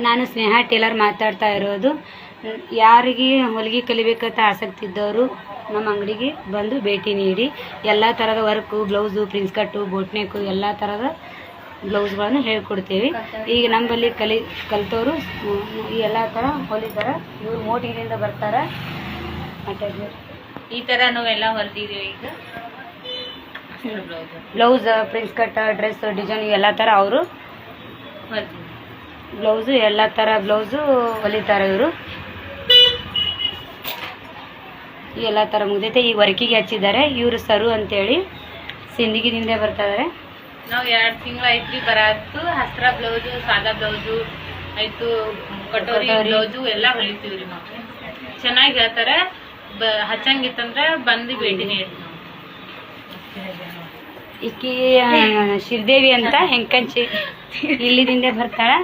ನಾನು ಸ್ನೇಹ ಟೇಲರ್ ಮಾತಾಡ್ತಾ ಇರೋದು. ಯಾರಿಗೆ ಹೊಲಿಗೆ ಕಲಿಬೇಕಂತ ಆಸಕ್ತಿ ಇದ್ದವರು ನಮ್ಮ ಅಂಗಡಿಗೆ ಬಂದು ಭೇಟಿ ನೀಡಿ. ಎಲ್ಲ ಥರದ ವರ್ಕು, ಬ್ಲೌಸು, ಪ್ರಿನ್ಸ್ ಕಟ್ಟು, ಬೋಟ್ನೆಕ್ಕು ಎಲ್ಲ ಥರದ ಬ್ಲೌಸ್ಗಳನ್ನು ಹೇಳ್ಕೊಡ್ತೀವಿ. ಈಗ ನಮ್ಮಲ್ಲಿ ಕಲಿತವರು ಈ ಎಲ್ಲ ಥರ ಹೊಲಿತಾರೆ. ಇವ್ರು ಮೋಟಿಗಿನಿಂದ ಬರ್ತಾರೆ. ಈ ಥರ ನಾವೆಲ್ಲ ಹೊಲ್ದಿದ್ದೀವಿ. ಈಗ blouse, prince cut, dress design ಎಲ್ಲ ಥರ ಅವರು ಹೊಲ್ತೀವಿ. ಬ್ಲೌಸು ಎಲ್ಲ ಥರ ಬ್ಲೌಸು ಹೊಲಿತಾರೆ ಇವರು. ಎಲ್ಲ ಥರ ಮುಗ್ದೈತೆ. ಈಗ ವರ್ಕಿಗೆ ಹಚ್ಚಿದ್ದಾರೆ. ಇವರು ಸರು ಅಂತೇಳಿ ಸಿಂದಗಿದಿಂದ ಬರ್ತಾ ಇದ್ದಾರೆ. ನಾವು 2 ತಿಂಗಳು ಐತ್ರಿ ಬರತ್ತು. ಹಸ್ತ್ರ ಬ್ಲೌಸು, ಸಾದಾ ಬ್ಲೌಸು ಆಯಿತು, ಕಟೋರಿ ಬ್ಲೌಸು ಎಲ್ಲ ಹೊಲಿತೀವಿ ರೀ. ನಾವು ಚೆನ್ನಾಗಿ ಹೇಳ್ತಾರೆ. ಹಚ್ಚಂಗಿತ್ತಂದ್ರೆ ಬಂದು ಭೇಟಿ ನೀಡಿ. ಈಕಿ ಶ್ರೀದೇವಿ ಅಂತ ಹೆಂಕಂಚಿ ಇಲ್ಲಿದಿಂದ ಬರ್ತಾಳೆ.